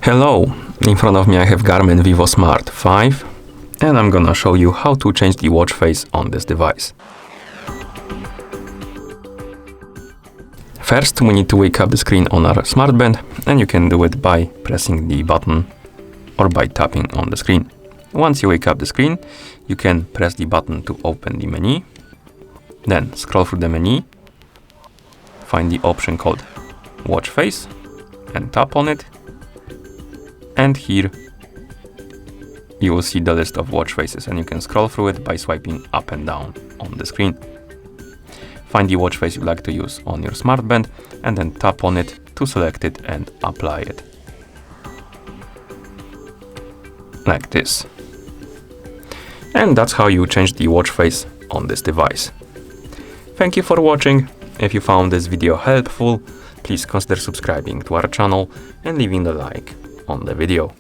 Hello, in front of me I have Garmin Vivosmart 5 and I'm gonna show you how to change the watch face on this device. First we need to wake up the screen on our smartband, and you can do it by pressing the button or by tapping on the screen. Once you wake up the screen, you can press the button to open the menu, then scroll through the menu, find the option called watch face and tap on it. And here you will see the list of watch faces, and you can scroll through it by swiping up and down on the screen. Find the watch face you'd like to use on your smartband and then tap on it to select it and apply it. Like this. And that's how you change the watch face on this device. Thank you for watching. If you found this video helpful, please consider subscribing to our channel and leaving a like on the video.